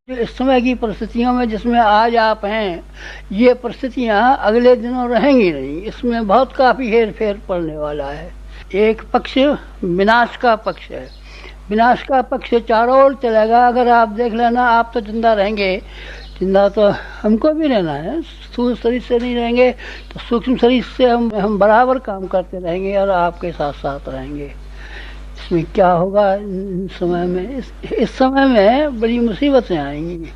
जो इस समय की परिस्थितियों में जिसमें आज आप हैं, ये परिस्थितियां अगले दिनों रहेंगी नहीं। इसमें बहुत काफी हेर फेर पड़ने वाला है। एक पक्ष विनाश का पक्ष है, विनाश का पक्ष चारों ओर चलेगा। अगर आप देख लेना, आप तो जिंदा रहेंगे, जिंदा तो हमको भी रहना है। स्थूल शरीर से नहीं रहेंगे तो सूक्ष्म शरीर से हम बराबर काम करते रहेंगे और आपके साथ साथ रहेंगे। इसमें क्या होगा समय में, इस समय में बड़ी मुसीबतें आएंगी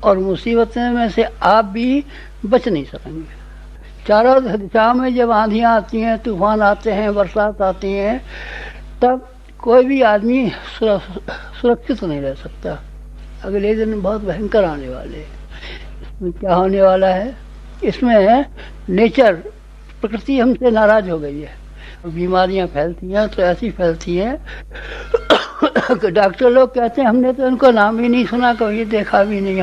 और मुसीबतें में से आप भी बच नहीं सकेंगे। चारों दिशाओं में जब आंधियां आती हैं, तूफान आते हैं, बरसात आती हैं, तब कोई भी आदमी सुरक्षित नहीं रह सकता। अगले दिन बहुत भयंकर आने वाले हैं। इसमें क्या होने वाला है, इसमें नेचर, प्रकृति हमसे नाराज हो गई है। बीमारियां फैलती हैं तो ऐसी फैलती हैं डॉक्टर लोग कहते हैं हमने तो इनको नाम भी नहीं सुना, कभी देखा भी नहीं,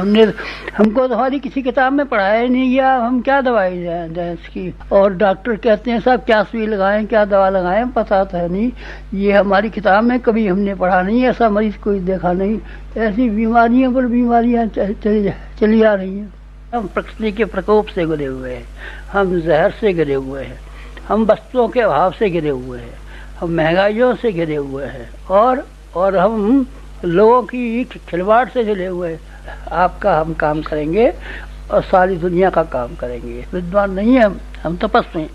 हमको तो हमारी किसी किताब में पढ़ाया ही नहीं गया, हम क्या दवाई दें इसकी। और डॉक्टर कहते हैं साहब क्या सुई लगाएं, क्या दवा लगाएं, पता तो है नहीं, ये हमारी किताब में कभी हमने पढ़ा नहीं, ऐसा मरीज कोई देखा नहीं। ऐसी बीमारियों पर बीमारियां चली आ रही हैं। हम प्रकृति के प्रकोप से गिरे हुए हैं, हम जहर से गिरे हुए हैं, हम वस्तुओं के अभाव से घिरे हुए हैं, हम महंगाइयों से घिरे हुए हैं और हम लोगों की खिलवाड़ से घिरे हुए हैं। आपका हम काम करेंगे और सारी दुनिया का काम करेंगे। विद्वान नहीं है हम तपस्वी।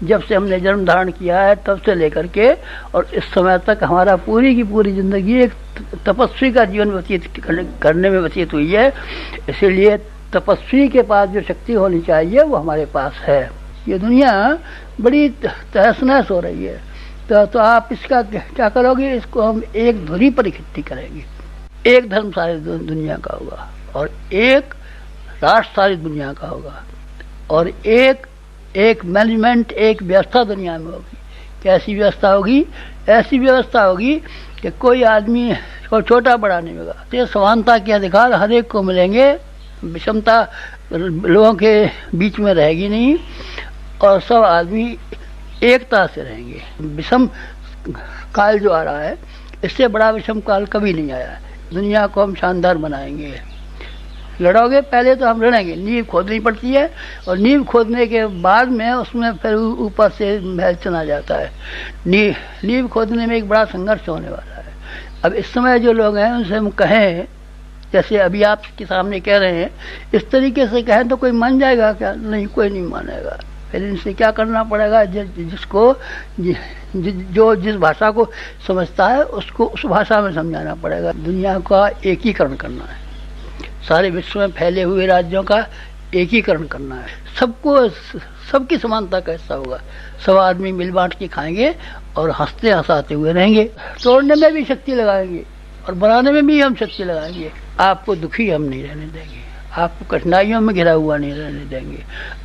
जब से हमने जन्म धारण किया है तब से लेकर के और इस समय तक हमारा पूरी की पूरी जिंदगी एक तपस्वी का जीवन व्यतीत करने में व्यतीत हुई है। इसीलिए तपस्वी के पास जो शक्ति होनी चाहिए वो हमारे पास है। ये दुनिया बड़ी तहस नहस हो रही है, तो आप इसका क्या करोगे, इसको हम एक धुरी पर इकट्ठी करेंगे। एक धर्म सारी दुनिया का होगा और एक राष्ट्र सारी दुनिया का होगा और एक मैनेजमेंट, एक व्यवस्था दुनिया में होगी। कैसी व्यवस्था होगी, ऐसी व्यवस्था होगी कि कोई आदमी को छोटा बड़ा नहीं होगा। तो समानता के अधिकार हर एक को मिलेंगे, विषमता लोगों के बीच में रहेगी नहीं और सब आदमी एकता से रहेंगे। विषम काल जो आ रहा है, इससे बड़ा विषम काल कभी नहीं आया। दुनिया को हम शानदार बनाएंगे। लड़ोगे पहले तो हम लड़ेंगे, नींव खोदनी पड़ती है और नींव खोदने के बाद में उसमें फिर ऊपर से महल चला जाता है। नींव खोदने में एक बड़ा संघर्ष होने वाला है। अब इस समय जो लोग हैं उनसे हम कहें, जैसे अभी आपके सामने कह रहे हैं, इस तरीके से कहें तो कोई मान जाएगा क्या? नहीं, कोई नहीं मानेगा। फिर इनसे क्या करना पड़ेगा, जो जिस भाषा को समझता है उसको उस भाषा में समझाना पड़ेगा। दुनिया का एकीकरण करना है, सारे विश्व में फैले हुए राज्यों का एकीकरण करना है। सबको सबकी समानता का हिस्सा होगा। सब आदमी मिल बांट के खाएंगे और हंसते हंसाते हुए रहेंगे। तोड़ने में भी शक्ति लगाएंगे और बनाने में भी हम शक्ति लगाएंगे। आपको दुखी हम नहीं रहने देंगे, आपको कठिनाइयों में घिरा हुआ नहीं रहने देंगे।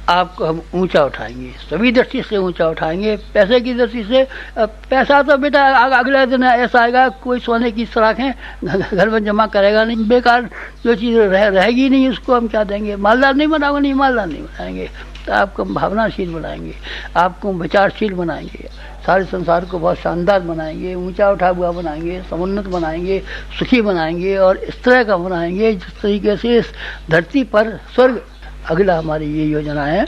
आपको हम ऊंचा उठाएंगे, सभी दृष्टि से ऊंचा उठाएंगे। पैसे की दृष्टि से, पैसा तो बेटा अगले दिन ऐसा आएगा, कोई सोने की सराखें घर में जमा करेगा नहीं, बेकार जो चीज़ रहेगी नहीं उसको हम क्या देंगे। मालदार नहीं बनाओगे, नहीं मालदार नहीं बनाएंगे। तो आपको हम भावनाशील बनाएंगे, आपको हम विचारशील बनाएंगे, सारे संसार को बहुत शानदार बनाएंगे, ऊंचा उठा हुआ बनाएंगे, समुन्नत बनाएंगे, सुखी बनाएंगे और इस तरह का बनाएंगे जिस तरीके से इस धरती पर स्वर्ग। अगला हमारी ये योजना है।